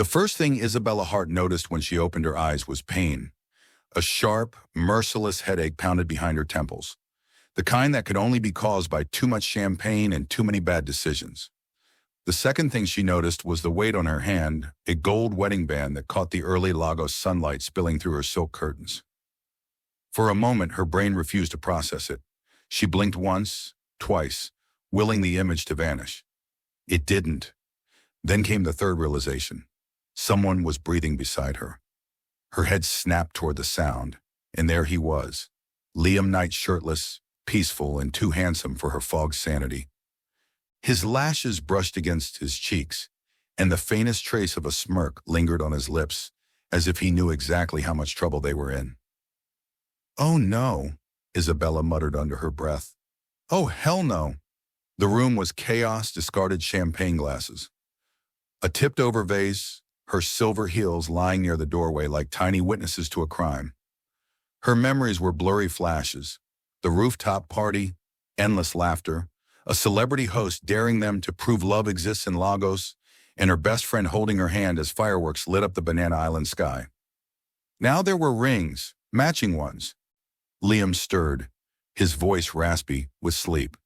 The first thing Isabella Hart noticed when she opened her eyes was pain. A sharp, merciless headache pounded behind her temples, the kind that could only be caused by too much champagne and too many bad decisions. The second thing she noticed was the weight on her hand, a gold wedding band that caught the early Lagos sunlight spilling through her silk curtains. For a moment, her brain refused to process it. She blinked once, twice, willing the image to vanish. It didn't. Then came the third realization. Someone was breathing beside her. Her head snapped toward the sound, and there he was, Liam Knight, shirtless, peaceful, and too handsome for her fogged sanity. His lashes brushed against his cheeks, and the faintest trace of a smirk lingered on his lips, as if he knew exactly how much trouble they were in. "Oh no," Isabella muttered under her breath. "Oh hell no." The room was chaos, discarded champagne glasses, a tipped-over vase, her silver heels lying near the doorway like tiny witnesses to a crime. Her memories were blurry flashes, the rooftop party, endless laughter, a celebrity host daring them to prove love exists in Lagos, and her best friend holding her hand as fireworks lit up the Banana Island sky. Now there were rings, matching ones. Liam stirred, his voice raspy with sleep.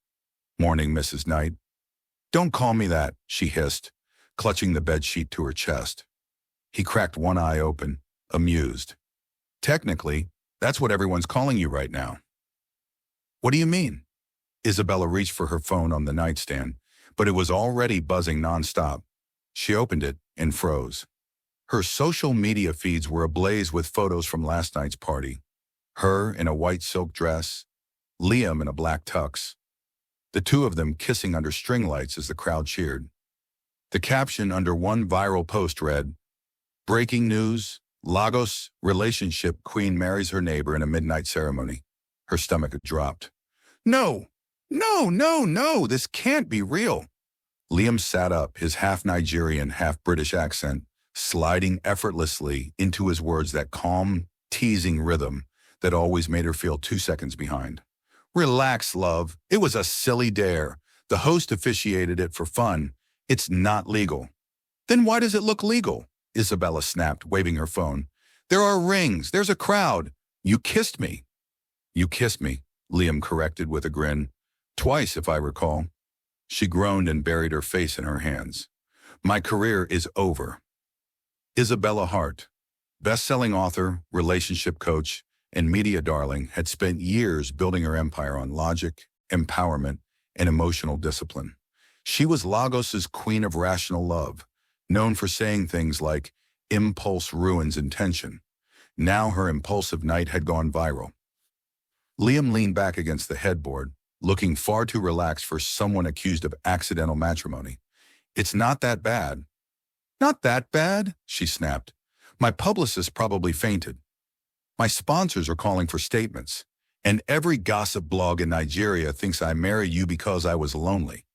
"Morning, Mrs. Knight." "Don't call me that," she hissed, clutching the bedsheet to her chest. He cracked one eye open, amused. "Technically, that's what everyone's calling you right now." "What do you mean?" Isabella reached for her phone on the nightstand, but it was already buzzing nonstop. She opened it and froze. Her social media feeds were ablaze with photos from last night's party. Her in a white silk dress, Liam in a black tux. The two of them kissing under string lights as the crowd cheered. The caption under one viral post read, "Breaking news, Lagos relationship queen marries her neighbor in a midnight ceremony." Her stomach dropped. "No, no, no, no, this can't be real." Liam sat up, his half-Nigerian, half-British accent sliding effortlessly into his words, that calm, teasing rhythm that always made her feel 2 seconds behind. "Relax, love. It was a silly dare. The host officiated it for fun. It's not legal." "Then why does it look legal?" Isabella snapped, waving her phone. "There are rings. There's a crowd. You kissed me." "You kissed me," Liam corrected with a grin. "Twice, if I recall." She groaned and buried her face in her hands. "My career is over." Isabella Hart, best-selling author, relationship coach, and media darling, had spent years building her empire on logic, empowerment, and emotional discipline. She was Lagos's queen of rational love, known for saying things like, "Impulse ruins intention." Now her impulsive night had gone viral. Liam leaned back against the headboard, looking far too relaxed for someone accused of accidental matrimony. "It's not that bad." "Not that bad?" she snapped. "My publicist probably fainted. My sponsors are calling for statements, and every gossip blog in Nigeria thinks I married you because I was lonely."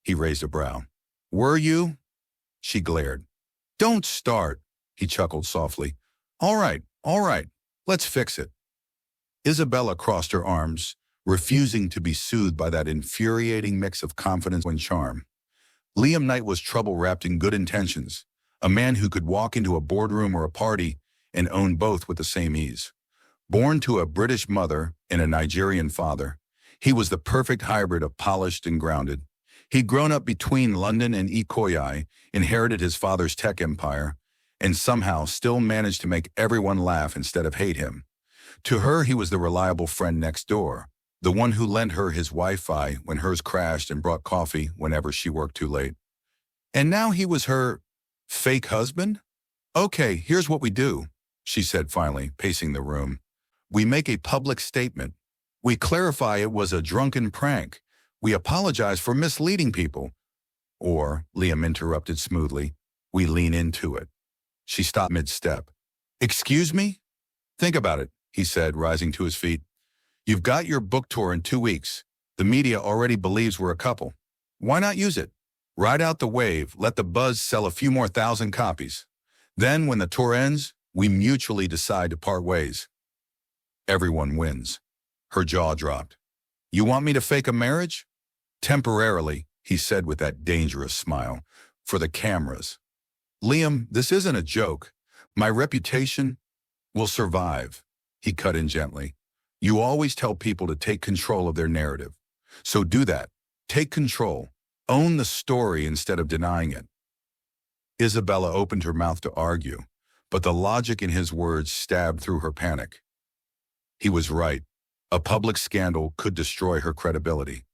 He raised a brow. "Were you?" She glared. "Don't start," he chuckled softly. All right, let's fix it." Isabella crossed her arms, refusing to be soothed by that infuriating mix of confidence and charm. Liam Knight was trouble wrapped in good intentions, a man who could walk into a boardroom or a party and own both with the same ease. Born to a British mother and a Nigerian father, he was the perfect hybrid of polished and grounded. He'd grown up between London and Ikoyi, inherited his father's tech empire, and somehow still managed to make everyone laugh instead of hate him. To her, he was the reliable friend next door, the one who lent her his Wi-Fi when hers crashed and brought coffee whenever she worked too late. And now he was her fake husband? "Okay, here's what we do," she said finally, pacing the room. "We make a public statement. We clarify it was a drunken prank. We apologize for misleading people." Or, Liam interrupted smoothly, "we lean into it." She stopped mid-step. "Excuse me?" "Think about it," he said, rising to his feet. "You've got your book tour in 2 weeks. The media already believes we're a couple. Why not use it? Ride out the wave, let the buzz sell a few more thousand copies. Then, when the tour ends, we mutually decide to part ways. Everyone wins." Her jaw dropped. "You want me to fake a marriage?" "Temporarily," he said with that dangerous smile. "For the cameras." Liam, this isn't a joke. My reputation will survive, he cut in gently. You always tell people to take control of their narrative. So do that. Take control. Own the story instead of denying it. Isabella opened her mouth to argue, but the logic in his words stabbed through her panic. He was right. A public scandal could destroy her credibility.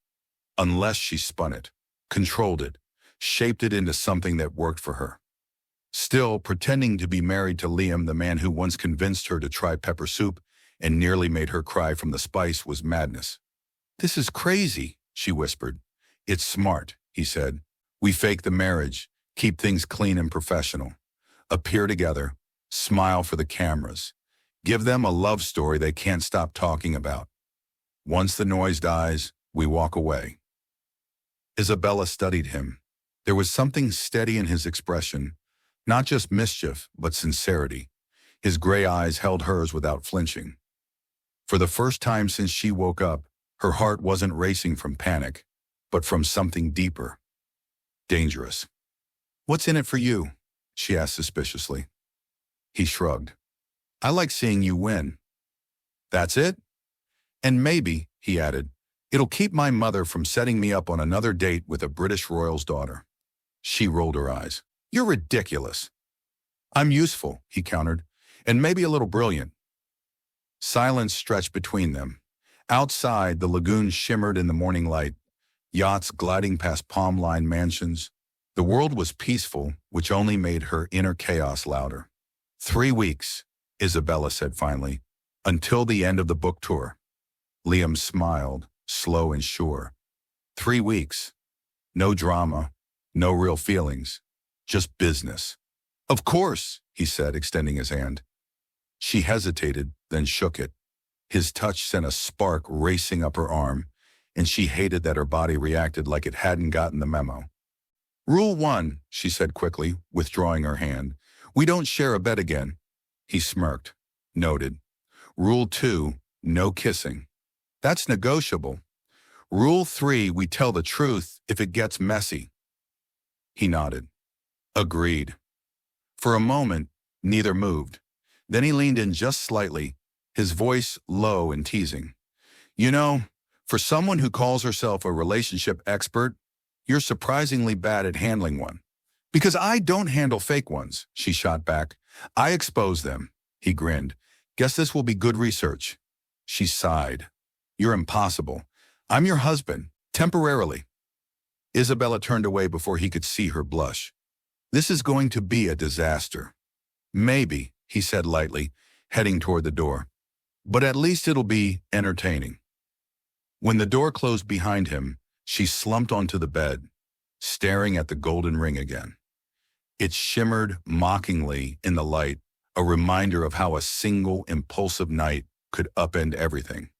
Unless she spun it, controlled it, shaped it into something that worked for her. Still, pretending to be married to Liam, the man who once convinced her to try pepper soup and nearly made her cry from the spice, was madness. This is crazy, she whispered. It's smart, he said. We fake the marriage, keep things clean and professional. Appear together, smile for the cameras. Give them a love story they can't stop talking about. Once the noise dies, we walk away. Isabella studied him. There was something steady in his expression, not just mischief, but sincerity. His gray eyes held hers without flinching. For the first time since she woke up, her heart wasn't racing from panic, but from something deeper. Dangerous. What's in it for you? She asked suspiciously. He shrugged. I like seeing you win. That's it? And maybe, he added, it'll keep my mother from setting me up on another date with a British royal's daughter. She rolled her eyes. You're ridiculous. I'm useful, he countered, and maybe a little brilliant. Silence stretched between them. Outside, the lagoon shimmered in the morning light, yachts gliding past palm-lined mansions. The world was peaceful, which only made her inner chaos louder. 3 weeks, Isabella said finally, until the end of the book tour. Liam smiled, slow and sure. 3 weeks. No drama, no real feelings, just business. Of course, he said, extending his hand. She hesitated, then shook it. His touch sent a spark racing up her arm, and she hated that her body reacted like it hadn't gotten the memo. Rule 1, she said quickly, withdrawing her hand. We don't share a bed again. He smirked. Noted. Rule 2, no kissing. That's negotiable. Rule 3, we tell the truth if it gets messy. He nodded. Agreed. For a moment, neither moved. Then he leaned in just slightly, his voice low and teasing. You know, for someone who calls herself a relationship expert, you're surprisingly bad at handling one. Because I don't handle fake ones, she shot back. I expose them. He grinned. Guess this will be good research. She sighed. You're impossible. I'm your husband, temporarily. Isabella turned away before he could see her blush. This is going to be a disaster. Maybe, he said lightly, heading toward the door. But at least it'll be entertaining. When the door closed behind him, she slumped onto the bed, staring at the golden ring again. It shimmered mockingly in the light, a reminder of how a single impulsive night could upend everything.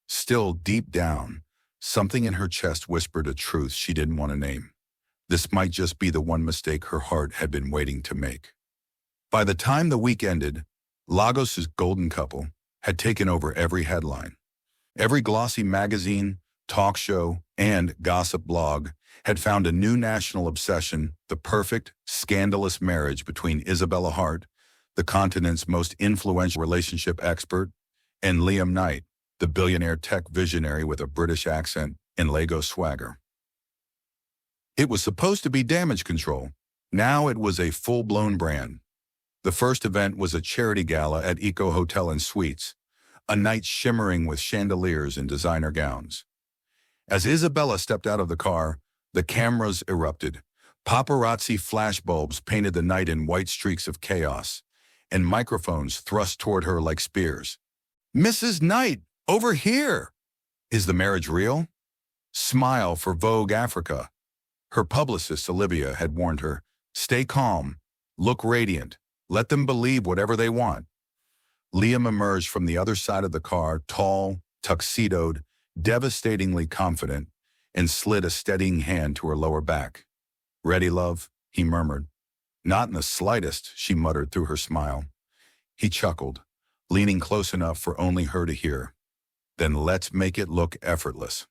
Still, deep down, something in her chest whispered a truth she didn't want to name. This might just be the one mistake her heart had been waiting to make. By the time the week ended, Lagos's golden couple had taken over every headline. Every glossy magazine, talk show, and gossip blog had found a new national obsession, the perfect, scandalous marriage between Isabella Hart, the continent's most influential relationship expert, and Liam Knight, the billionaire tech visionary with a British accent and Lagos swagger. It was supposed to be damage control. Now it was a full-blown brand. The first event was a charity gala at Eco Hotel and Suites, a night shimmering with chandeliers and designer gowns. As Isabella stepped out of the car, the cameras erupted. Paparazzi flashbulbs painted the night in white streaks of chaos, and microphones thrust toward her like spears. Mrs. Knight, over here! Is the marriage real? Smile for Vogue Africa. Her publicist, Olivia, had warned her, stay calm, look radiant, let them believe whatever they want. Liam emerged from the other side of the car, tall, tuxedoed, devastatingly confident, and slid a steadying hand to her lower back. Ready, love? He murmured. Not in the slightest, she muttered through her smile. He chuckled, leaning close enough for only her to hear. Then let's make it look effortless.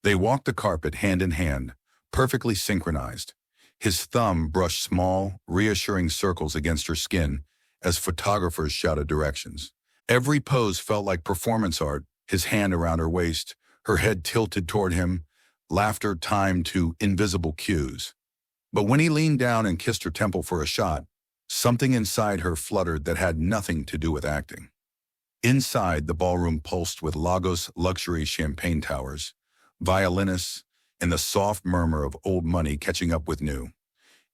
They walked the carpet hand in hand, perfectly synchronized. His thumb brushed small, reassuring circles against her skin as photographers shouted directions. Every pose felt like performance art, his hand around her waist, her head tilted toward him, laughter timed to invisible cues. But when he leaned down and kissed her temple for a shot, something inside her fluttered that had nothing to do with acting. Inside, the ballroom pulsed with Lagos luxury champagne towers, violinists, and the soft murmur of old money catching up with new.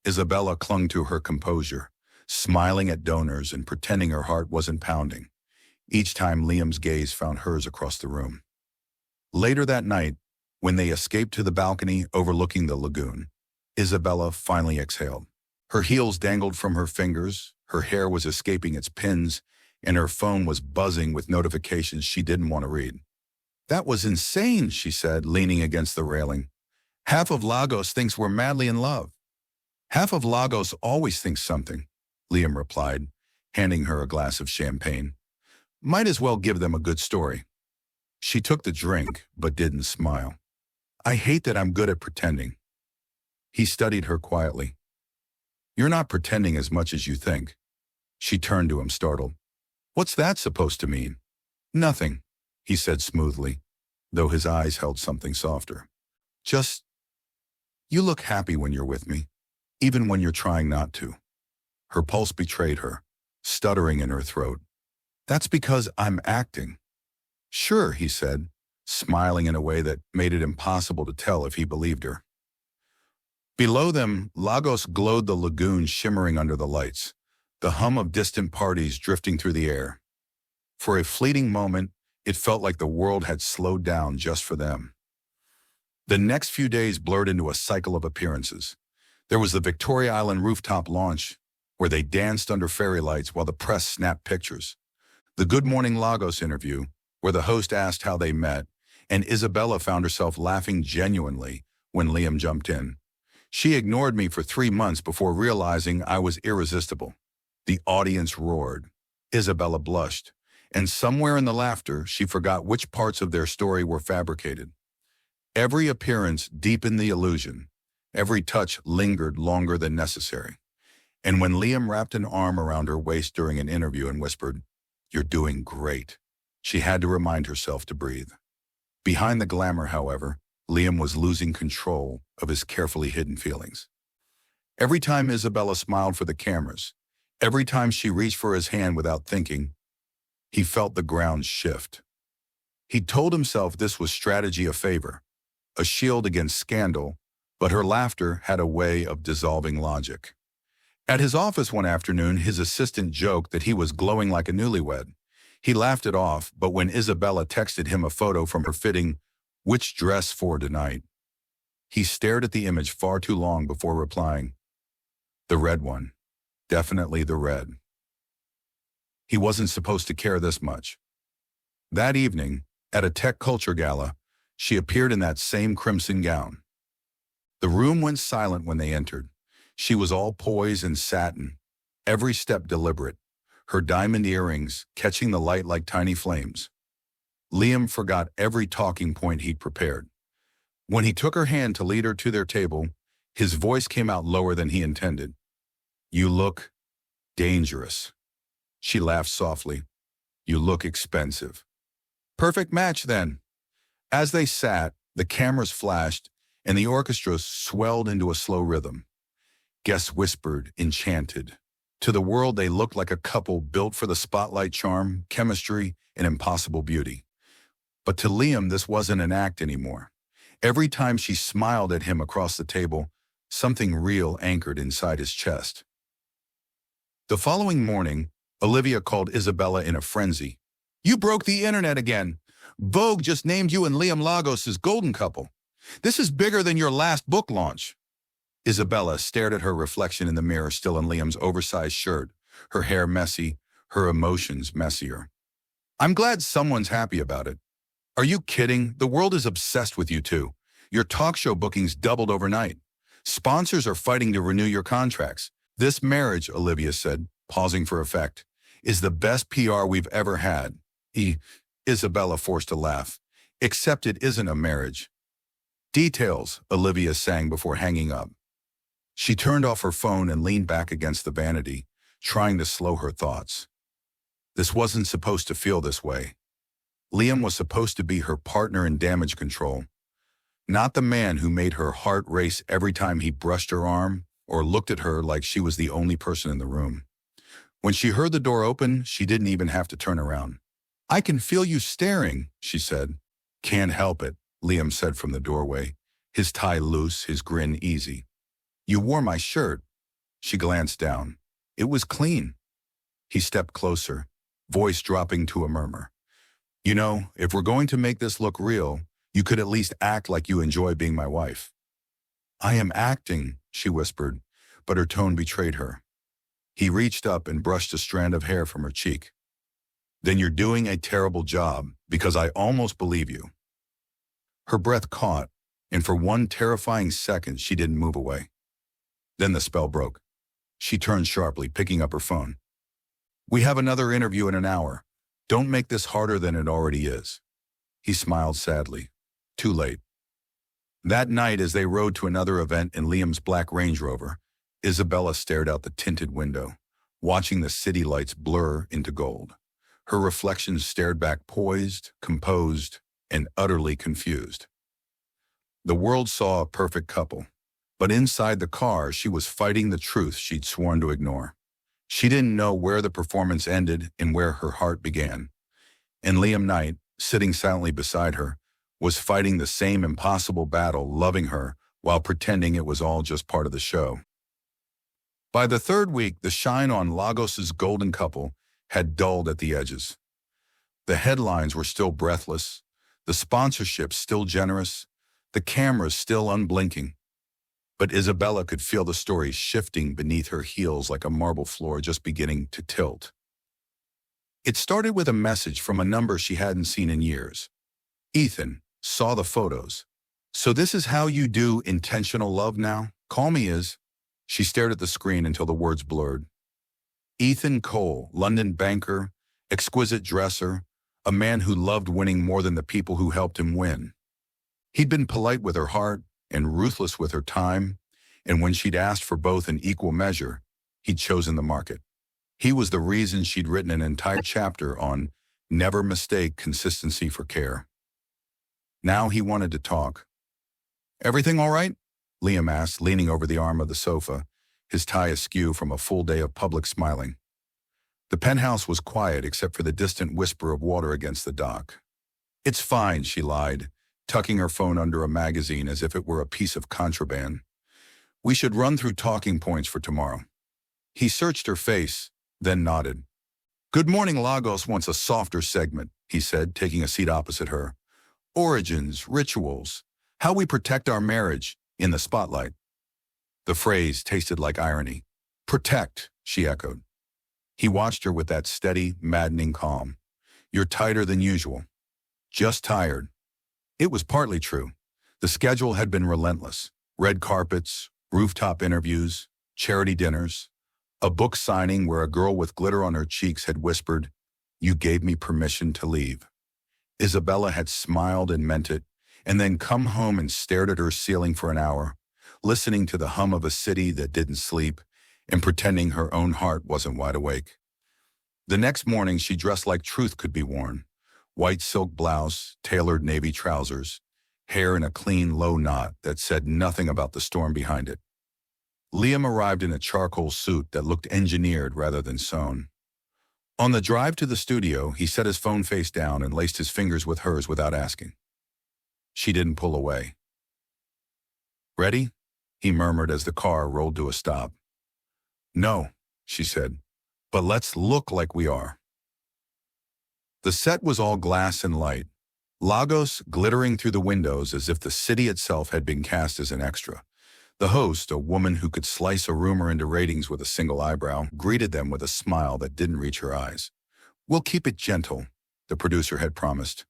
Isabella clung to her composure, smiling at donors and pretending her heart wasn't pounding. Each time Liam's gaze found hers across the room. Later that night, when they escaped to the balcony overlooking the lagoon, Isabella finally exhaled. Her heels dangled from her fingers, her hair was escaping its pins, and her phone was buzzing with notifications she didn't want to read. "That was insane," she said, leaning against the railing. "Half of Lagos thinks we're madly in love." "Half of Lagos always thinks something," Liam replied, handing her a glass of champagne. "Might as well give them a good story." She took the drink, but didn't smile. "I hate that I'm good at pretending." He studied her quietly. "You're not pretending as much as you think." She turned to him, startled. "What's that supposed to mean?" "Nothing," he said smoothly, though his eyes held something softer. "Just, you look happy when you're with me, even when you're trying not to." Her pulse betrayed her, stuttering in her throat. "That's because I'm acting." "Sure," he said, smiling in a way that made it impossible to tell if he believed her. Below them, Lagos glowed, the lagoon shimmering under the lights, the hum of distant parties drifting through the air. For a fleeting moment, it felt like the world had slowed down just for them. The next few days blurred into a cycle of appearances. There was the Victoria Island rooftop launch, where they danced under fairy lights while the press snapped pictures. The Good Morning Lagos interview, where the host asked how they met, and Isabella found herself laughing genuinely when Liam jumped in. "She ignored me for 3 months before realizing I was irresistible." The audience roared. Isabella blushed, and somewhere in the laughter, she forgot which parts of their story were fabricated. Every appearance deepened the illusion. Every touch lingered longer than necessary. And when Liam wrapped an arm around her waist during an interview and whispered, "You're doing great," she had to remind herself to breathe. Behind the glamour, however, Liam was losing control of his carefully hidden feelings. Every time Isabella smiled for the cameras, every time she reached for his hand without thinking, he felt the ground shift. He told himself this was strategy, a favor, a shield against scandal, but her laughter had a way of dissolving logic. At his office one afternoon, his assistant joked that he was glowing like a newlywed. He laughed it off, but when Isabella texted him a photo from her fitting, "Which dress for tonight?" he stared at the image far too long before replying, "The red one. Definitely the red." He wasn't supposed to care this much. That evening, at a tech culture gala, she appeared in that same crimson gown. The room went silent when they entered. She was all poise and satin, every step deliberate, her diamond earrings catching the light like tiny flames. Liam forgot every talking point he'd prepared. When he took her hand to lead her to their table, his voice came out lower than he intended. "You look dangerous." She laughed softly. "You look expensive." "Perfect match, then." As they sat, the cameras flashed, and the orchestra swelled into a slow rhythm. Guests whispered, enchanted. To the world, they looked like a couple built for the spotlight, charm, chemistry, and impossible beauty. But to Liam, this wasn't an act anymore. Every time she smiled at him across the table, something real anchored inside his chest. The following morning, Olivia called Isabella in a frenzy. "You broke the internet again. Vogue just named you and Liam Lagos' golden couple. This is bigger than your last book launch." Isabella stared at her reflection in the mirror, still in Liam's oversized shirt, her hair messy, her emotions messier. "I'm glad someone's happy about it." "Are you kidding? The world is obsessed with you two. Your talk show bookings doubled overnight. Sponsors are fighting to renew your contracts. This marriage," Olivia said, pausing for effect, "is the best PR we've ever had." Isabella forced a laugh. "Except it isn't a marriage." "Details," Olivia sang before hanging up. She turned off her phone and leaned back against the vanity, trying to slow her thoughts. This wasn't supposed to feel this way. Liam was supposed to be her partner in damage control, not the man who made her heart race every time he brushed her arm or looked at her like she was the only person in the room. When she heard the door open, she didn't even have to turn around. "I can feel you staring," she said. "Can't help it," Liam said from the doorway, his tie loose, his grin easy. "You wore my shirt." She glanced down. It was clean. He stepped closer, voice dropping to a murmur. "You know, if we're going to make this look real, you could at least act like you enjoy being my wife." "I am acting," she whispered, but her tone betrayed her. He reached up and brushed a strand of hair from her cheek. "Then you're doing a terrible job, because I almost believe you." Her breath caught, and for one terrifying second she didn't move away. Then the spell broke. She turned sharply, picking up her phone. "We have another interview in an hour. Don't make this harder than it already is." He smiled sadly. Too late. That night, as they rode to another event in Liam's black Range Rover, Isabella stared out the tinted window, watching the city lights blur into gold. Her reflection stared back poised, composed, and utterly confused. The world saw a perfect couple, but inside the car she was fighting the truth she'd sworn to ignore. She didn't know where the performance ended and where her heart began. And Liam Knight, sitting silently beside her, was fighting the same impossible battle, loving her while pretending it was all just part of the show. By the third week, the shine on Lagos's golden couple had dulled at the edges. The headlines were still breathless, the sponsorships still generous, the cameras still unblinking. But Isabella could feel the story shifting beneath her heels like a marble floor just beginning to tilt. It started with a message from a number she hadn't seen in years. "Ethan, saw the photos. So this is how you do intentional love now? Call me Is." She stared at the screen until the words blurred. Ethan Cole, London banker, exquisite dresser, a man who loved winning more than the people who helped him win. He'd been polite with her heart and ruthless with her time, and when she'd asked for both in equal measure, he'd chosen the market. He was the reason she'd written an entire chapter on never mistake consistency for care. Now he wanted to talk. "Everything all right?" Liam asked, leaning over the arm of the sofa, his tie askew from a full day of public smiling. The penthouse was quiet except for the distant whisper of water against the dock. "It's fine," she lied, tucking her phone under a magazine as if it were a piece of contraband. "We should run through talking points for tomorrow." He searched her face, then nodded. "Good Morning Lagos wants a softer segment," he said, taking a seat opposite her. "Origins, rituals, how we protect our marriage in the spotlight." The phrase tasted like irony. "Protect," she echoed. He watched her with that steady, maddening calm. "You're tighter than usual." "Just tired." It was partly true. The schedule had been relentless. Red carpets, rooftop interviews, charity dinners, a book signing where a girl with glitter on her cheeks had whispered, "You gave me permission to leave." Isabella had smiled and meant it, and then come home and stared at her ceiling for an hour, listening to the hum of a city that didn't sleep and pretending her own heart wasn't wide awake. The next morning, she dressed like truth could be worn. White silk blouse, tailored navy trousers, hair in a clean, low knot that said nothing about the storm behind it. Liam arrived in a charcoal suit that looked engineered rather than sewn. On the drive to the studio, he set his phone face down and laced his fingers with hers without asking. She didn't pull away. "Ready?" he murmured as the car rolled to a stop. "No," she said, "but let's look like we are." The set was all glass and light, Lagos glittering through the windows as if the city itself had been cast as an extra. The host, a woman who could slice a rumor into ratings with a single eyebrow, greeted them with a smile that didn't reach her eyes. "We'll keep it gentle," the producer had promised.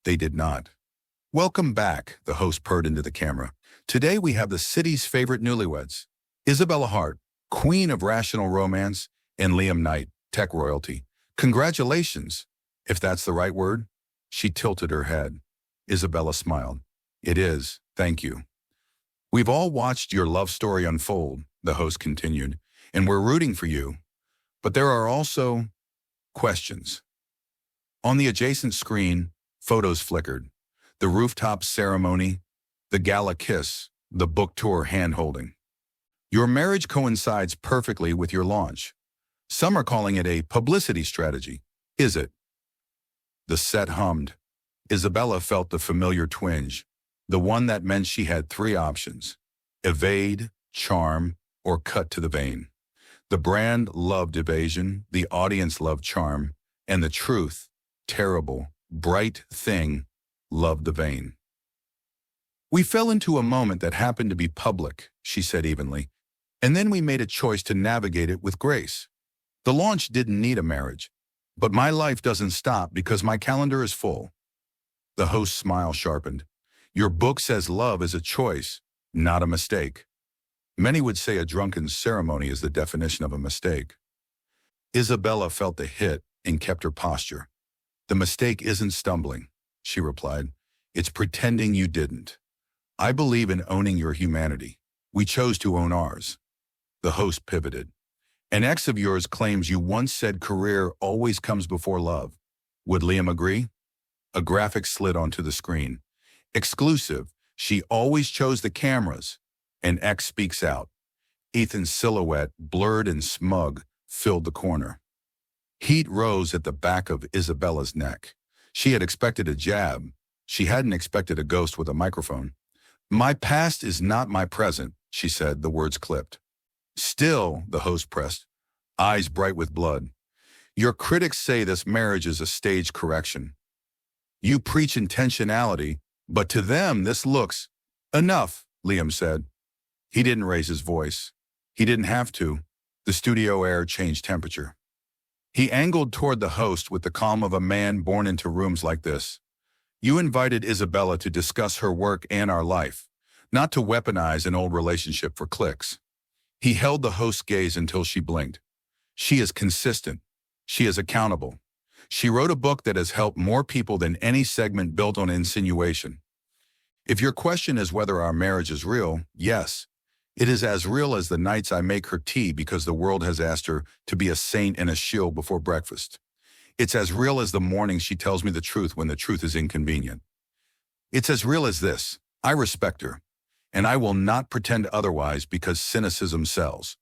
They did not. "Welcome back," the host purred into the camera. "Today we have the city's favorite newlyweds, Isabella Hart, queen of rational romance, and Liam Knight, tech royalty. Congratulations, if that's the right word." She tilted her head. Isabella smiled. "It is, thank you." We've all watched your love story unfold, the host continued, and we're rooting for you. But there are also questions. On the adjacent screen, photos flickered. The rooftop ceremony, the gala kiss, the book tour hand-holding. Your marriage coincides perfectly with your launch. Some are calling it a publicity strategy. Is it? The set hummed. Isabella felt the familiar twinge, the one that meant she had three options: evade, charm, or cut to the vein. The brand loved evasion, the audience loved charm, and the truth, terrible, bright thing, loved the vein. We fell into a moment that happened to be public, she said evenly, and then we made a choice to navigate it with grace. The launch didn't need a marriage, but my life doesn't stop because my calendar is full. The host's smile sharpened. Your book says love is a choice, not a mistake. Many would say a drunken ceremony is the definition of a mistake. Isabella felt the hit and kept her posture. The mistake isn't stumbling, she replied. It's pretending you didn't. I believe in owning your humanity. We chose to own ours. The host pivoted. An ex of yours claims you once said career always comes before love. Would Liam agree? A graphic slid onto the screen. Exclusive. She always chose the cameras. An ex speaks out. Ethan's silhouette, blurred and smug, filled the corner. Heat rose at the back of Isabella's neck. She had expected a jab. She hadn't expected a ghost with a microphone. My past is not my present, she said, the words clipped. Still, the host pressed, eyes bright with blood. Your critics say this marriage is a stage correction. You preach intentionality, but to them this looks... Enough, Liam said. He didn't raise his voice. He didn't have to. The studio air changed temperature. He angled toward the host with the calm of a man born into rooms like this. You invited Isabella to discuss her work and our life, not to weaponize an old relationship for clicks. He held the host's gaze until she blinked. She is consistent. She is accountable. She wrote a book that has helped more people than any segment built on insinuation. If your question is whether our marriage is real, yes. It is as real as the nights I make her tea because the world has asked her to be a saint and a shill before breakfast. It's as real as the mornings she tells me the truth when the truth is inconvenient. It's as real as this. I respect her, and I will not pretend otherwise because cynicism sells.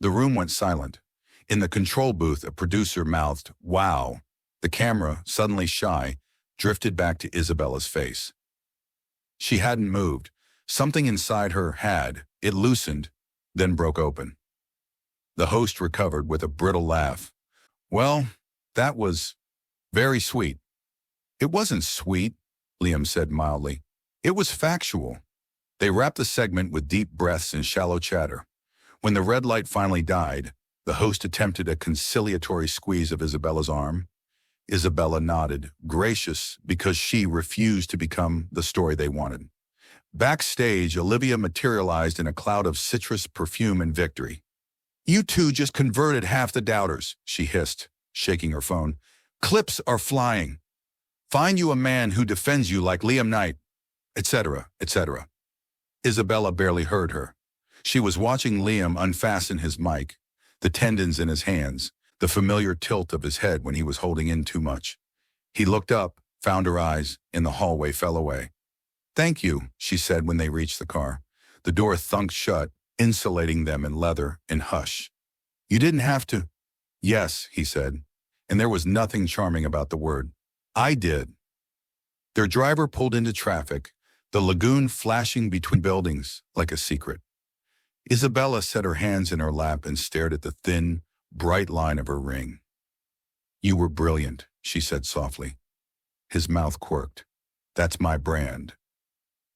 The room went silent. In the control booth, a producer mouthed, "Wow." The camera, suddenly shy, drifted back to Isabella's face. She hadn't moved. Something inside her had. It loosened, then broke open. The host recovered with a brittle laugh. Well, that was very sweet. It wasn't sweet, Liam said mildly. It was factual. They wrapped the segment with deep breaths and shallow chatter. When the red light finally died, the host attempted a conciliatory squeeze of Isabella's arm. Isabella nodded, gracious because she refused to become the story they wanted. Backstage, Olivia materialized in a cloud of citrus perfume and victory. You two just converted half the doubters, she hissed, shaking her phone. Clips are flying. Find you a man who defends you like Liam Knight, etc., etc. Isabella barely heard her. She was watching Liam unfasten his mic, the tendons in his hands, the familiar tilt of his head when he was holding in too much. He looked up, found her eyes, and the hallway fell away. Thank you, she said when they reached the car. The door thunked shut, insulating them in leather and hush. You didn't have to. Yes, he said, and there was nothing charming about the word. I did. Their driver pulled into traffic, the lagoon flashing between buildings like a secret. Isabella set her hands in her lap and stared at the thin, bright line of her ring. You were brilliant, she said softly. His mouth quirked. That's my brand.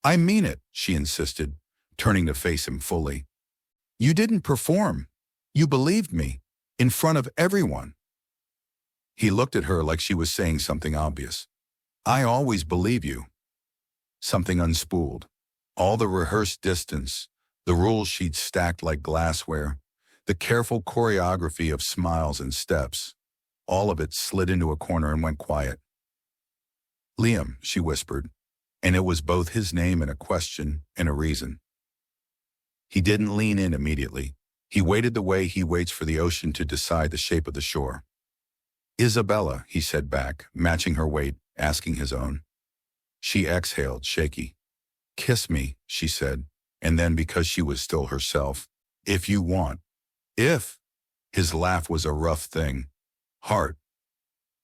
I mean it, she insisted, turning to face him fully. You didn't perform. You believed me, in front of everyone. He looked at her like she was saying something obvious. I always believe you. Something unspooled. All the rehearsed distance, the rule sheets stacked like glassware, the careful choreography of smiles and steps, all of it slid into a corner and went quiet. Liam, she whispered, and it was both his name and a question and a reason. He didn't lean in immediately. He waited the way he waits for the ocean to decide the shape of the shore. "Isabella," he said back, matching her weight, asking his own. She exhaled, shaky. "Kiss me," she said, and then because she was still herself, "If you want." If. His laugh was a rough thing. Heart.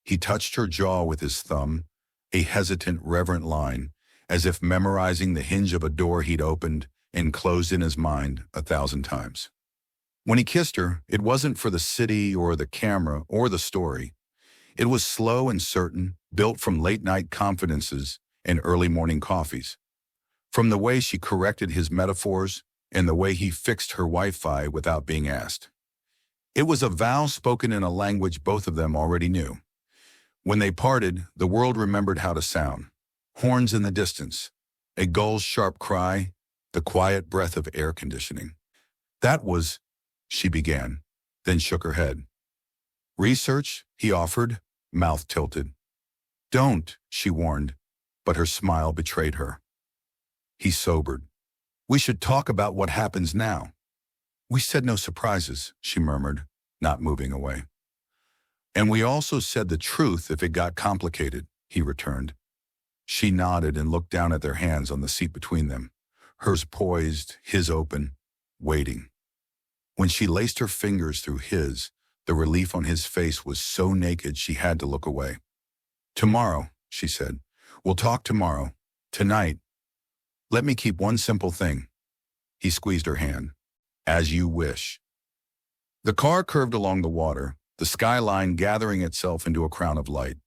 He touched her jaw with his thumb, a hesitant, reverent line, as if memorizing the hinge of a door he'd opened and closed in his mind 1,000 times. When he kissed her, it wasn't for the city or the camera or the story. It was slow and certain, built from late-night confidences and early morning coffees. From the way she corrected his metaphors and the way he fixed her Wi-Fi without being asked. It was a vow spoken in a language both of them already knew. When they parted, the world remembered how to sound. Horns in the distance, a gull's sharp cry, the quiet breath of air conditioning. "That was," she began, then shook her head. "Research," he offered, mouth tilted. "Don't," she warned, but her smile betrayed her. He sobered. "We should talk about what happens now." "We said no surprises," she murmured, not moving away. "And we also said the truth if it got complicated," he returned. She nodded and looked down at their hands on the seat between them, hers poised, his open, waiting. When she laced her fingers through his, the relief on his face was so naked she had to look away. "Tomorrow," she said. "We'll talk tomorrow. Tonight. Let me keep one simple thing." He squeezed her hand. "As you wish." The car curved along the water, the skyline gathering itself into a crown of light.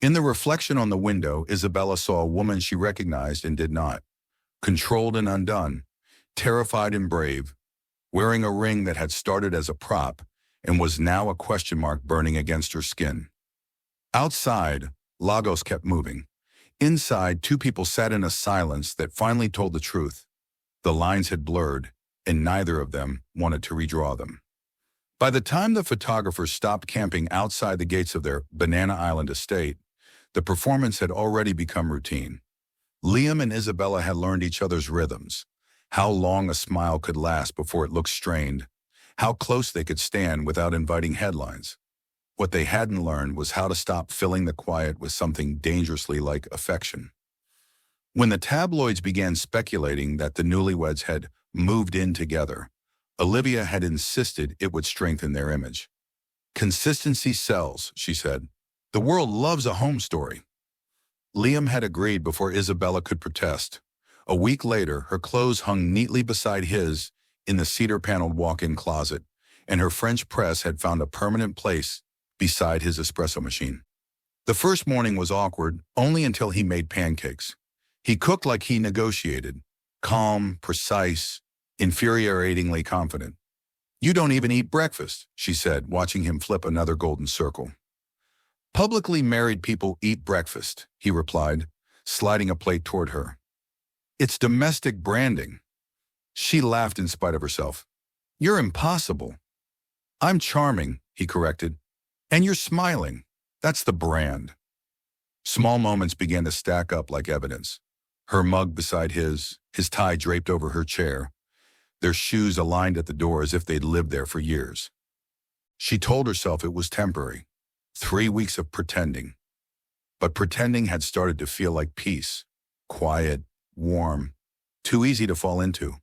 In the reflection on the window, Isabella saw a woman she recognized and did not. Controlled and undone, terrified and brave, wearing a ring that had started as a prop and was now a question mark burning against her skin. Outside, Lagos kept moving. Inside, two people sat in a silence that finally told the truth. The lines had blurred, and neither of them wanted to redraw them. By the time the photographers stopped camping outside the gates of their Banana Island estate, the performance had already become routine. Liam and Isabella had learned each other's rhythms, how long a smile could last before it looked strained, how close they could stand without inviting headlines. What they hadn't learned was how to stop filling the quiet with something dangerously like affection. When the tabloids began speculating that the newlyweds had moved in together, Olivia had insisted it would strengthen their image. "Consistency sells," she said. "The world loves a home story." Liam had agreed before Isabella could protest. A week later, her clothes hung neatly beside his in the cedar-paneled walk-in closet, and her French press had found a permanent place beside his espresso machine. The first morning was awkward, only until he made pancakes. He cooked like he negotiated, calm, precise, infuriatingly confident. "You don't even eat breakfast," she said, watching him flip another golden circle. "Publicly married people eat breakfast," he replied, sliding a plate toward her. "It's domestic branding." She laughed in spite of herself. "You're impossible." "I'm charming," he corrected. "And you're smiling. That's the brand." Small moments began to stack up like evidence. Her mug beside his tie draped over her chair, their shoes aligned at the door as if they'd lived there for years. She told herself it was temporary, 3 weeks of pretending. But pretending had started to feel like peace, quiet, warm, too easy to fall into.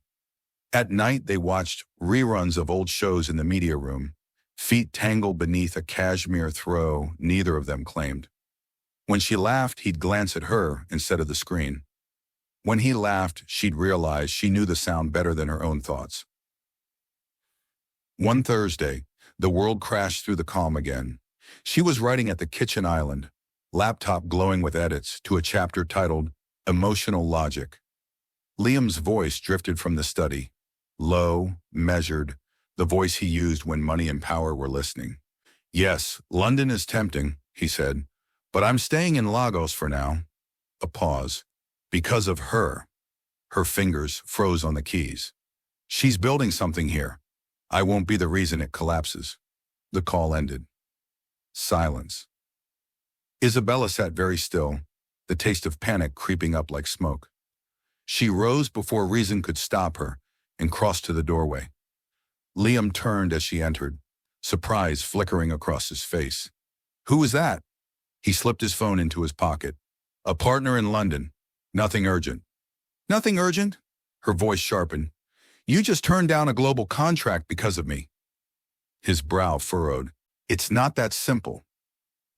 At night, they watched reruns of old shows in the media room, feet tangled beneath a cashmere throw neither of them claimed. When she laughed, he'd glance at her instead of the screen. When he laughed, she'd realize she knew the sound better than her own thoughts. One Thursday, the world crashed through the calm again. She was writing at the kitchen island, laptop glowing with edits, to a chapter titled Emotional Logic. Liam's voice drifted from the study, low, measured, the voice he used when money and power were listening. "Yes, London is tempting," he said, "but I'm staying in Lagos for now." A pause. "Because of her." Her fingers froze on the keys. "She's building something here. I won't be the reason it collapses." The call ended. Silence. Isabella sat very still, the taste of panic creeping up like smoke. She rose before reason could stop her, and crossed to the doorway. Liam turned as she entered, surprise flickering across his face. "Who was that?" He slipped his phone into his pocket. "A partner in London. Nothing urgent." "Nothing urgent?" Her voice sharpened. "You just turned down a global contract because of me." His brow furrowed. "It's not that simple."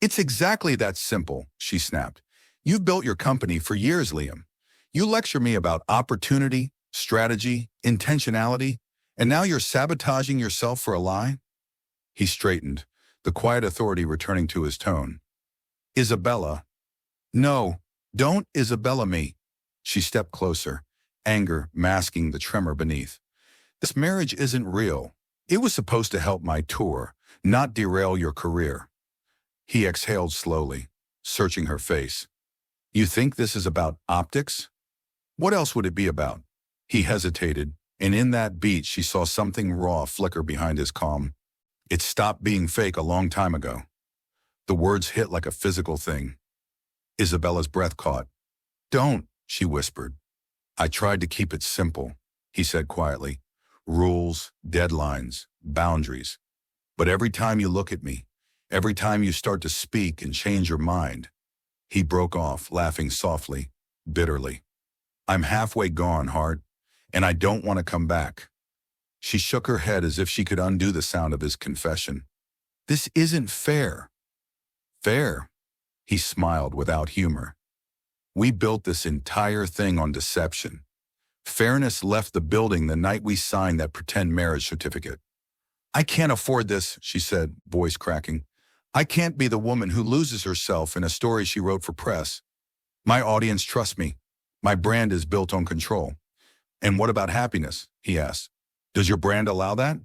"It's exactly that simple," she snapped. "You've built your company for years, Liam. You lecture me about opportunity, strategy, intentionality, and now you're sabotaging yourself for a lie?" He straightened, the quiet authority returning to his tone. "Isabella." "No, don't Isabella me." She stepped closer, anger masking the tremor beneath. "This marriage isn't real. It was supposed to help my tour, not derail your career." He exhaled slowly, searching her face. "You think this is about optics? What else would it be about?" He hesitated, and in that beat she saw something raw flicker behind his calm. "It stopped being fake a long time ago." The words hit like a physical thing. Isabella's breath caught. "Don't," she whispered. "I tried to keep it simple," he said quietly. "Rules, deadlines, boundaries. But every time you look at me, every time you start to speak and change your mind." He broke off, laughing softly, bitterly. "I'm halfway gone, Hart, and I don't want to come back." She shook her head as if she could undo the sound of his confession. "This isn't fair." "Fair?" He smiled without humor. "We built this entire thing on deception. Fairness left the building the night we signed that pretend marriage certificate." "I can't afford this," she said, voice cracking. "I can't be the woman who loses herself in a story she wrote for press. My audience trusts me. My brand is built on control." "And what about happiness?" he asked. "Does your brand allow that?"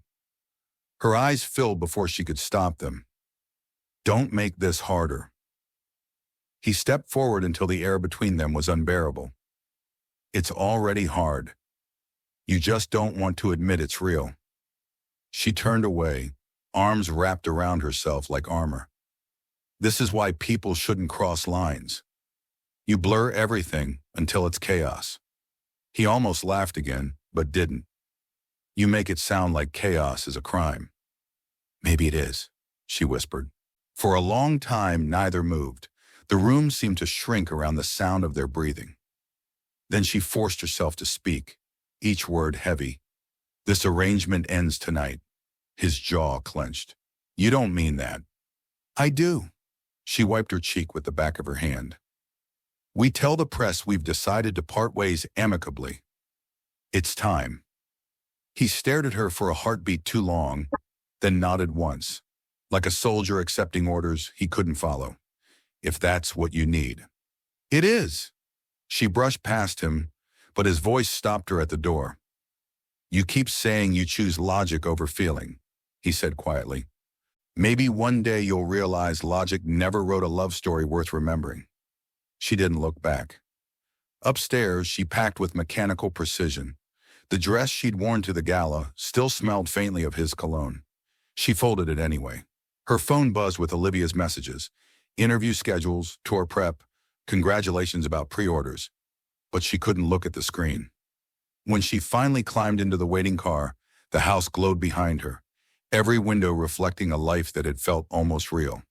Her eyes filled before she could stop them. "Don't make this harder." He stepped forward until the air between them was unbearable. "It's already hard. You just don't want to admit it's real." She turned away, arms wrapped around herself like armor. "This is why people shouldn't cross lines. You blur everything until it's chaos." He almost laughed again, but didn't. "You make it sound like chaos is a crime." "Maybe it is," she whispered. For a long time, neither moved. The room seemed to shrink around the sound of their breathing. Then she forced herself to speak, each word heavy. "This arrangement ends tonight." His jaw clenched. "You don't mean that." "I do." She wiped her cheek with the back of her hand. "We tell the press we've decided to part ways amicably. It's time." He stared at her for a heartbeat too long, then nodded once, like a soldier accepting orders he couldn't follow. "If that's what you need." "It is." She brushed past him, but his voice stopped her at the door. "You keep saying you choose logic over feeling," he said quietly. "Maybe one day you'll realize logic never wrote a love story worth remembering." She didn't look back. Upstairs, she packed with mechanical precision. The dress she'd worn to the gala still smelled faintly of his cologne. She folded it anyway. Her phone buzzed with Olivia's messages. Interview schedules, tour prep, congratulations about pre-orders. But she couldn't look at the screen. When she finally climbed into the waiting car, the house glowed behind her, every window reflecting a life that had felt almost real.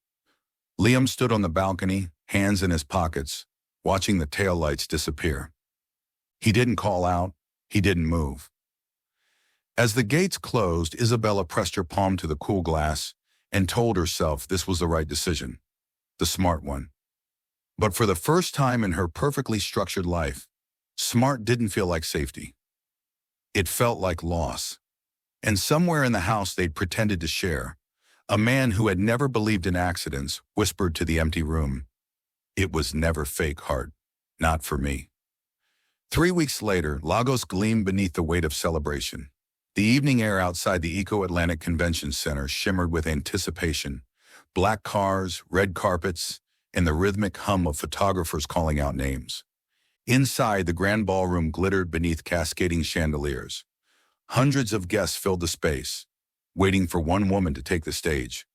Liam stood on the balcony, hands in his pockets, watching the taillights disappear. He didn't call out. He didn't move. As the gates closed, Isabella pressed her palm to the cool glass and told herself this was the right decision, the smart one. But for the first time in her perfectly structured life, smart didn't feel like safety. It felt like loss. And somewhere in the house they'd pretended to share, a man who had never believed in accidents whispered to the empty room, "It was never fake, Hart. Not for me." 3 weeks later, Lagos gleamed beneath the weight of celebration. The evening air outside the Eco-Atlantic Convention Center shimmered with anticipation. Black cars, red carpets, and the rhythmic hum of photographers calling out names. Inside, the grand ballroom glittered beneath cascading chandeliers. Hundreds of guests filled the space, waiting for one woman to take the stage.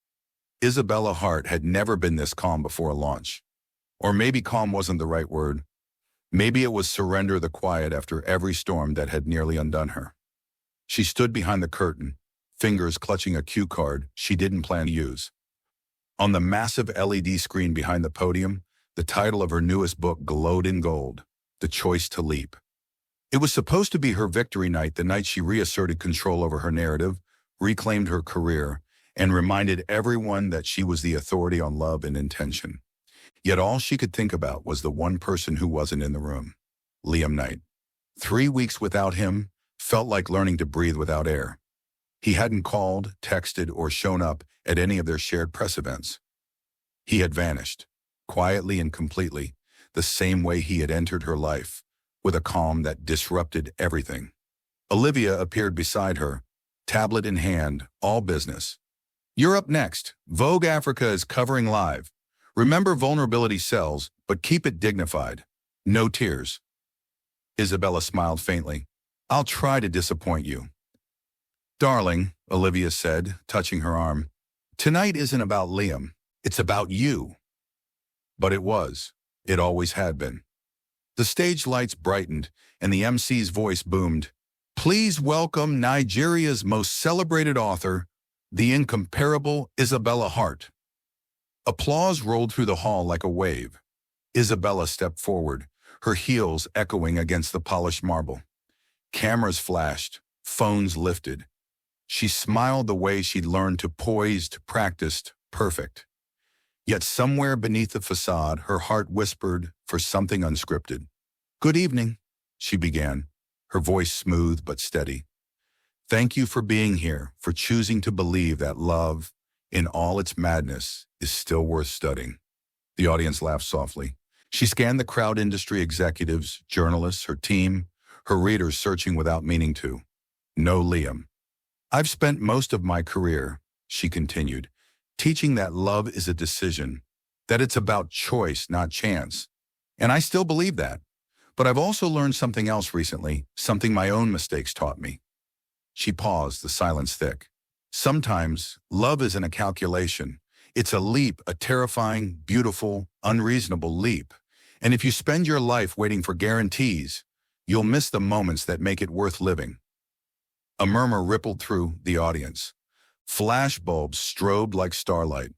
Isabella Hart had never been this calm before a launch. Or maybe calm wasn't the right word. Maybe it was surrender the quiet after every storm that had nearly undone her. She stood behind the curtain, fingers clutching a cue card she didn't plan to use. On the massive LED screen behind the podium, the title of her newest book glowed in gold, The Choice to Leap. It was supposed to be her victory night, the night she reasserted control over her narrative, reclaimed her career, and reminded everyone that she was the authority on love and intention. Yet all she could think about was the one person who wasn't in the room, Liam Knight. 3 weeks without him felt like learning to breathe without air. He hadn't called, texted, or shown up at any of their shared press events. He had vanished, quietly and completely, the same way he had entered her life, with a calm that disrupted everything. Olivia appeared beside her, tablet in hand, all business. "You're up next. Vogue Africa is covering live. Remember, vulnerability sells, but keep it dignified. No tears." Isabella smiled faintly. "I'll try to disappoint you." "Darling," Olivia said, touching her arm, "tonight isn't about Liam. It's about you." But it was. It always had been. The stage lights brightened, and the MC's voice boomed. "Please welcome Nigeria's most celebrated author, the incomparable Isabella Hart." Applause rolled through the hall like a wave. Isabella stepped forward, her heels echoing against the polished marble. Cameras flashed, phones lifted. She smiled the way she'd learned to, poised, practiced, perfect. Yet somewhere beneath the facade, her heart whispered for something unscripted. "Good evening," she began, her voice smooth but steady. "Thank you for being here, for choosing to believe that love, in all its madness, is still worth studying." The audience laughed softly. She scanned the crowd, industry executives, journalists, her team, her readers searching without meaning to. No Liam. "I've spent most of my career," she continued, "teaching that love is a decision, that it's about choice, not chance. And I still believe that. But I've also learned something else recently, something my own mistakes taught me." She paused, the silence thick. "Sometimes, love isn't a calculation. It's a leap, a terrifying, beautiful, unreasonable leap. And if you spend your life waiting for guarantees, you'll miss the moments that make it worth living." A murmur rippled through the audience. Flashbulbs strobed like starlight.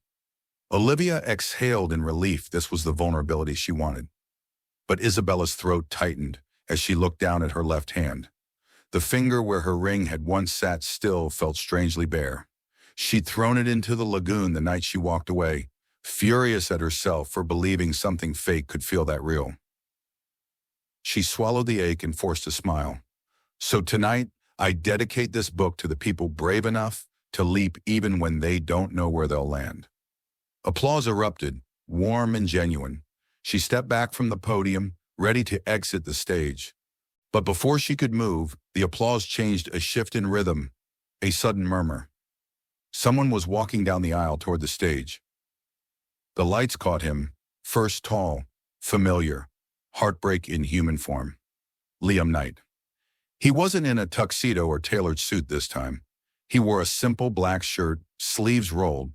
Olivia exhaled in relief. This was the vulnerability she wanted. But Isabella's throat tightened as she looked down at her left hand. The finger where her ring had once sat still felt strangely bare. She'd thrown it into the lagoon the night she walked away, furious at herself for believing something fake could feel that real. She swallowed the ache and forced a smile. "So tonight, I dedicate this book to the people brave enough to leap even when they don't know where they'll land." Applause erupted, warm and genuine. She stepped back from the podium, ready to exit the stage. But before she could move, the applause changed, a shift in rhythm, a sudden murmur. Someone was walking down the aisle toward the stage. The lights caught him, first tall, familiar, heartbreak in human form. Liam Knight. He wasn't in a tuxedo or tailored suit this time. He wore a simple black shirt, sleeves rolled,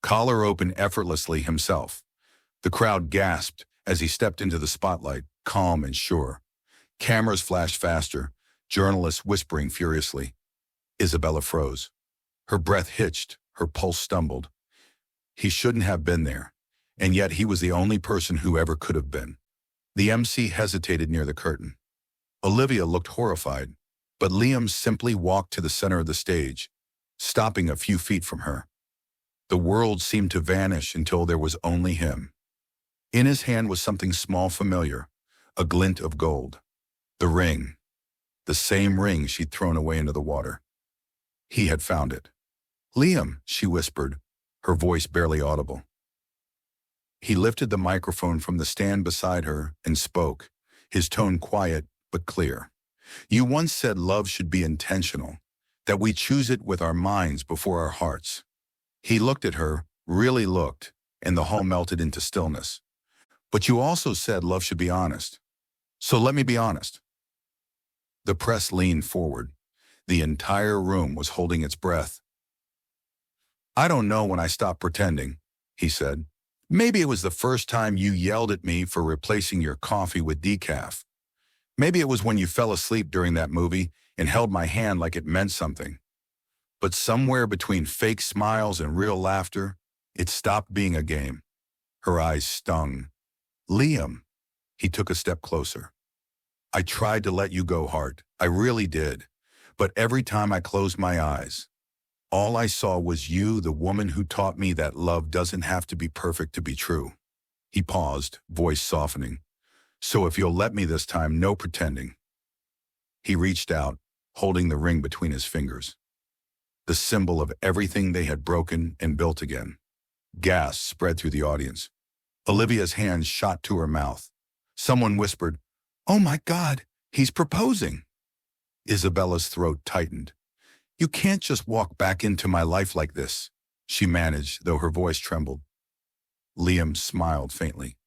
collar open effortlessly himself. The crowd gasped as he stepped into the spotlight, calm and sure. Cameras flashed faster, journalists whispering furiously. Isabella froze. Her breath hitched, her pulse stumbled. He shouldn't have been there, and yet he was the only person who ever could have been. The MC hesitated near the curtain. Olivia looked horrified, but Liam simply walked to the center of the stage, stopping a few feet from her. The world seemed to vanish until there was only him. In his hand was something small, familiar, a glint of gold. The ring. The same ring she'd thrown away into the water. He had found it. "Liam," she whispered, her voice barely audible. He lifted the microphone from the stand beside her and spoke, his tone quiet but clear. "You once said love should be intentional, that we choose it with our minds before our hearts." He looked at her, really looked, and the hall melted into stillness. "But you also said love should be honest. So let me be honest." The press leaned forward. The entire room was holding its breath. "I don't know when I stopped pretending," he said. "Maybe it was the first time you yelled at me for replacing your coffee with decaf. Maybe it was when you fell asleep during that movie and held my hand like it meant something. But somewhere between fake smiles and real laughter, it stopped being a game. Her eyes stung. Liam. He took a step closer. I tried to let you go, heart. I really did. But every time I closed my eyes, all I saw was you, the woman who taught me that love doesn't have to be perfect to be true. He paused, voice softening. So if you'll let me this time, no pretending. He reached out, holding the ring between his fingers. The symbol of everything they had broken and built again. Gasps spread through the audience. Olivia's hand shot to her mouth. Someone whispered, "Oh my God, he's proposing." Isabella's throat tightened. "You can't just walk back into my life like this," she managed, though her voice trembled. Liam smiled faintly.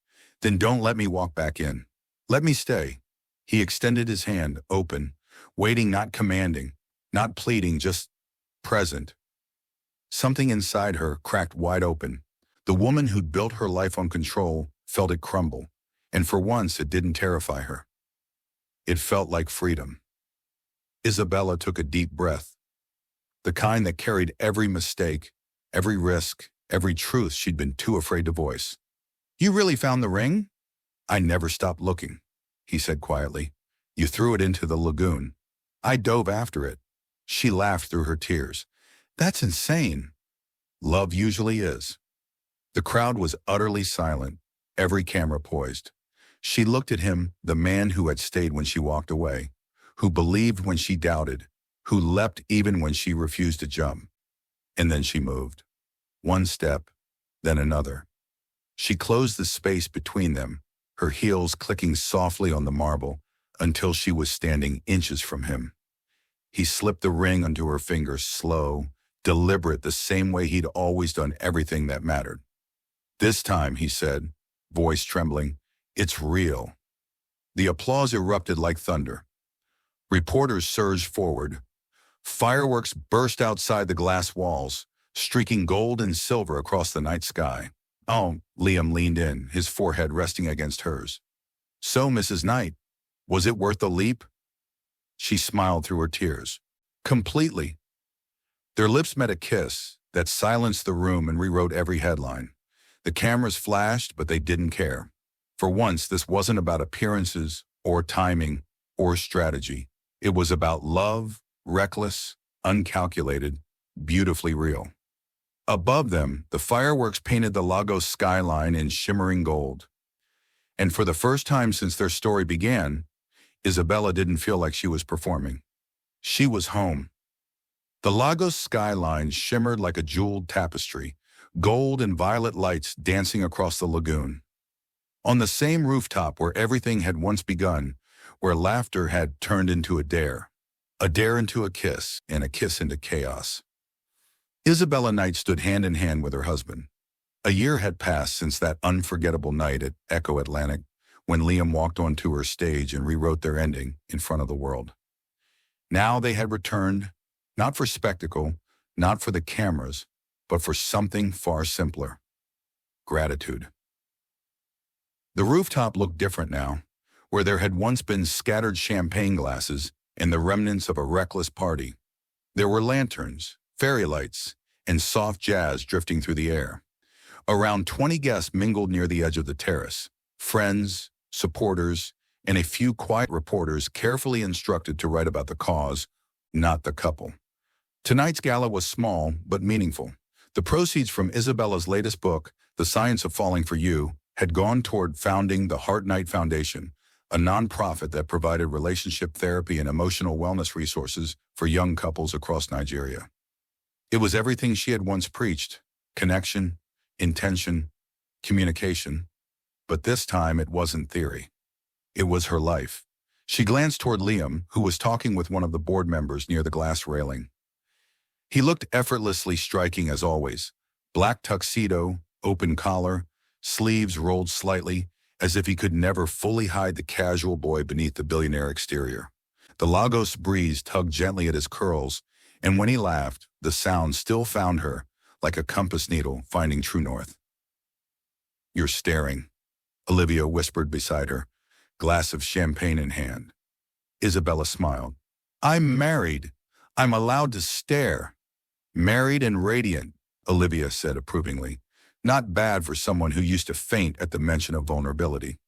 "Then don't let me walk back in. Let me stay." He extended his hand, open, waiting, not commanding, not pleading, just present. Something inside her cracked wide open. The woman who'd built her life on control felt it crumble, and for once it didn't terrify her. It felt like freedom. Isabella took a deep breath, the kind that carried every mistake, every risk, every truth she'd been too afraid to voice. "You really found the ring?" "I never stopped looking," he said quietly. "You threw it into the lagoon. I dove after it." She laughed through her tears. "That's insane." "Love usually is." The crowd was utterly silent, every camera poised. She looked at him, the man who had stayed when she walked away, who believed when she doubted, who leapt even when she refused to jump. And then she moved. One step, then another. She closed the space between them, her heels clicking softly on the marble, until she was standing inches from him. He slipped the ring onto her finger, slow, deliberate, the same way he'd always done everything that mattered. "This time," he said, voice trembling, "it's real." The applause erupted like thunder. Reporters surged forward. Fireworks burst outside the glass walls, streaking gold and silver across the night sky. "Oh," Liam leaned in, his forehead resting against hers. "So, Mrs. Knight, was it worth the leap?" She smiled through her tears. "Completely." Their lips met a kiss that silenced the room and rewrote every headline. The cameras flashed, but they didn't care. For once, this wasn't about appearances or timing or strategy. It was about love, reckless, uncalculated, beautifully real. Above them, the fireworks painted the Lagos skyline in shimmering gold. And for the first time since their story began, Isabella didn't feel like she was performing. She was home. The Lagos skyline shimmered like a jeweled tapestry, gold and violet lights dancing across the lagoon. On the same rooftop where everything had once begun, where laughter had turned into a dare into a kiss, and a kiss into chaos. Isabella Knight stood hand in hand with her husband. A year had passed since that unforgettable night at Echo Atlantic, when Liam walked onto her stage and rewrote their ending in front of the world. Now they had returned, not for spectacle, not for the cameras, but for something far simpler: gratitude. The rooftop looked different now, where there had once been scattered champagne glasses and the remnants of a reckless party. There were lanterns, fairy lights, and soft jazz drifting through the air. Around 20 guests mingled near the edge of the terrace, friends, supporters, and a few quiet reporters carefully instructed to write about the cause, not the couple. Tonight's gala was small but meaningful. The proceeds from Isabella's latest book, The Science of Falling for You, had gone toward founding the Heart Knight Foundation, a nonprofit that provided relationship therapy and emotional wellness resources for young couples across Nigeria. It was everything she had once preached: connection, intention, communication. But this time it wasn't theory. It was her life. She glanced toward Liam, who was talking with one of the board members near the glass railing. He looked effortlessly striking as always. Black tuxedo, open collar, sleeves rolled slightly, as if he could never fully hide the casual boy beneath the billionaire exterior. The Lagos breeze tugged gently at his curls, and when he laughed, the sound still found her, like a compass needle finding true north. "You're staring," Olivia whispered beside her, glass of champagne in hand. Isabella smiled. I'm married. I'm allowed to stare. Married and radiant, Olivia said approvingly. Not bad for someone who used to faint at the mention of vulnerability.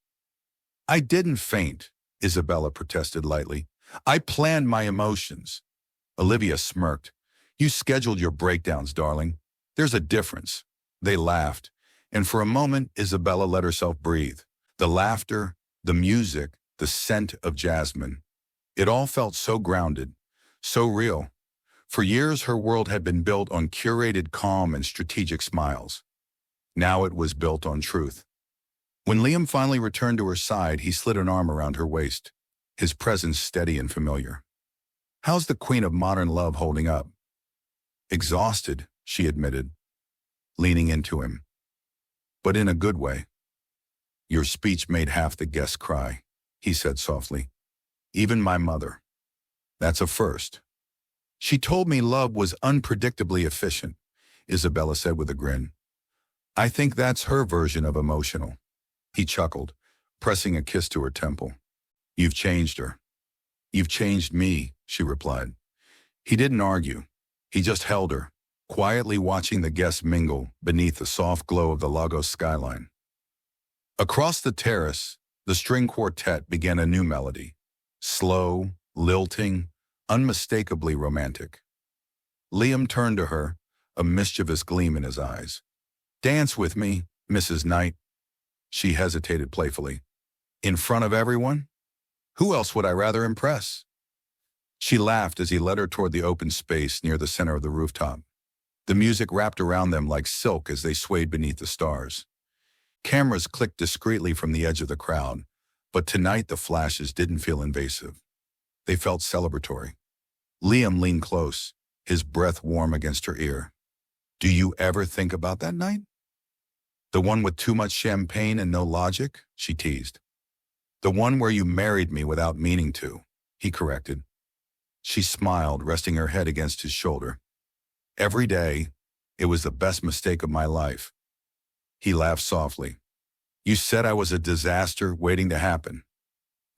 I didn't faint, Isabella protested lightly. I planned my emotions. Olivia smirked. You scheduled your breakdowns, darling. There's a difference. They laughed, and for a moment, Isabella let herself breathe. The laughter, the music, the scent of jasmine. It all felt so grounded, so real. For years, her world had been built on curated calm and strategic smiles. Now it was built on truth. When Liam finally returned to her side, he slid an arm around her waist, his presence steady and familiar. How's the queen of modern love holding up? Exhausted, she admitted, leaning into him. But in a good way. Your speech made half the guests cry, he said softly. Even my mother. That's a first. She told me love was unpredictably efficient, Isabella said with a grin. I think that's her version of emotional. He chuckled, pressing a kiss to her temple. You've changed her. You've changed me, she replied. He didn't argue. He just held her, quietly watching the guests mingle beneath the soft glow of the Lagos skyline. Across the terrace, the string quartet began a new melody. Slow, lilting, unmistakably romantic. Liam turned to her, a mischievous gleam in his eyes. Dance with me, Mrs. Knight. She hesitated playfully. In front of everyone? Who else would I rather impress? She laughed as he led her toward the open space near the center of the rooftop. The music wrapped around them like silk as they swayed beneath the stars. Cameras clicked discreetly from the edge of the crowd, but tonight the flashes didn't feel invasive. They felt celebratory. Liam leaned close, his breath warm against her ear. Do you ever think about that night? The one with too much champagne and no logic? She teased. The one where you married me without meaning to, he corrected. She smiled, resting her head against his shoulder. Every day, it was the best mistake of my life. He laughed softly. You said I was a disaster waiting to happen.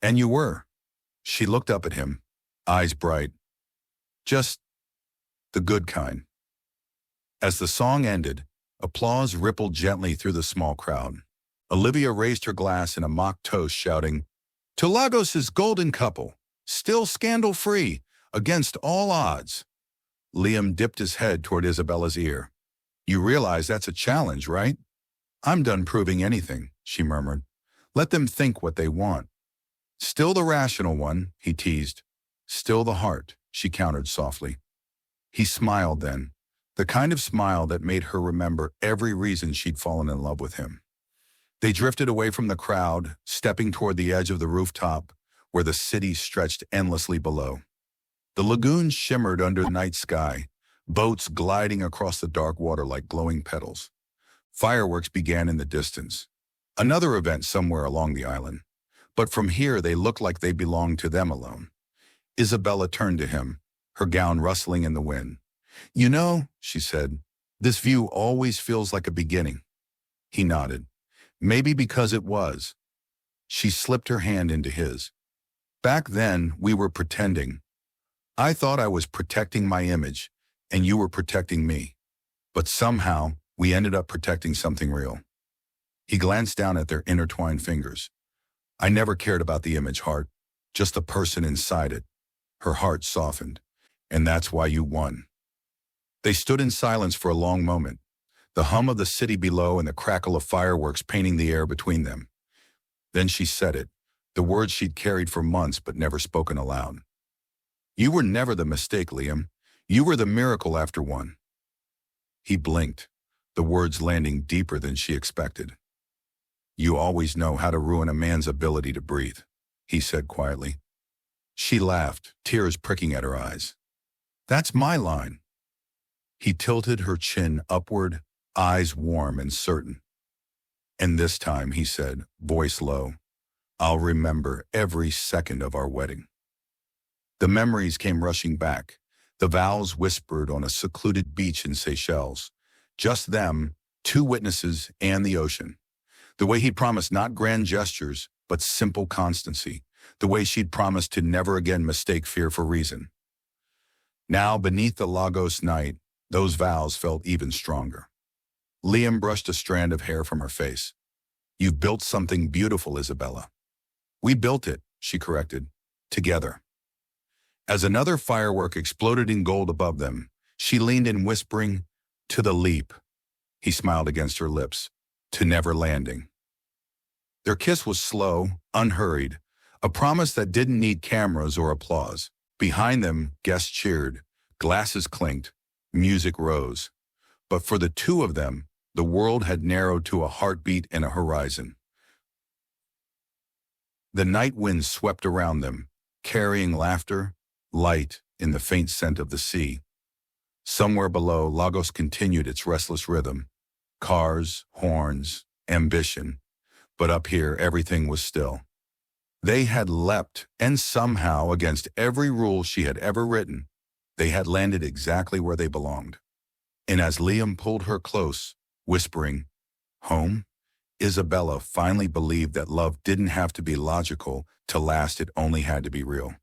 And you were. She looked up at him, eyes bright. Just the good kind. As the song ended, applause rippled gently through the small crowd. Olivia raised her glass in a mock toast, shouting, To Lagos's golden couple, still scandal-free, against all odds. Liam dipped his head toward Isabella's ear. You realize that's a challenge, right? I'm done proving anything, she murmured. Let them think what they want. Still the rational one, he teased. Still the heart, she countered softly. He smiled then, the kind of smile that made her remember every reason she'd fallen in love with him. They drifted away from the crowd, stepping toward the edge of the rooftop, where the city stretched endlessly below. The lagoon shimmered under the night sky, boats gliding across the dark water like glowing petals. Fireworks began in the distance, another event somewhere along the island. But from here they looked like they belonged to them alone. Isabella turned to him, her gown rustling in the wind. You know, she said, this view always feels like a beginning. He nodded. Maybe because it was. She slipped her hand into his. Back then, we were pretending. I thought I was protecting my image, and you were protecting me. But somehow, we ended up protecting something real. He glanced down at their intertwined fingers. I never cared about the image, heart, just the person inside it. Her heart softened, and that's why you won. They stood in silence for a long moment, the hum of the city below and the crackle of fireworks painting the air between them. Then she said it, the words she'd carried for months but never spoken aloud. You were never the mistake, Liam. You were the miracle after one. He blinked, the words landing deeper than she expected. You always know how to ruin a man's ability to breathe, he said quietly. She laughed, tears pricking at her eyes. That's my line. He tilted her chin upward, eyes warm and certain. And this time, he said, voice low, I'll remember every second of our wedding. The memories came rushing back, the vows whispered on a secluded beach in Seychelles. Just them, two witnesses, and the ocean. The way he promised not grand gestures, but simple constancy. the way she'd promised to never again mistake fear for reason. Now, beneath the Lagos night, those vows felt even stronger. Liam brushed a strand of hair from her face. "You've built something beautiful, Isabella." "We built it," she corrected, "together." As another firework exploded in gold above them, she leaned in whispering, "To the leap." He smiled against her lips, "To never landing." Their kiss was slow, unhurried, a promise that didn't need cameras or applause. Behind them, guests cheered, glasses clinked, music rose. But for the two of them, the world had narrowed to a heartbeat and a horizon. The night wind swept around them, carrying laughter, light in the faint scent of the sea. Somewhere below, Lagos continued its restless rhythm. Cars, horns, ambition. But up here, everything was still. They had leapt, and somehow, against every rule she had ever written, they had landed exactly where they belonged. And as Liam pulled her close, whispering, "Home," Isabella finally believed that love didn't have to be logical to last, it only had to be real.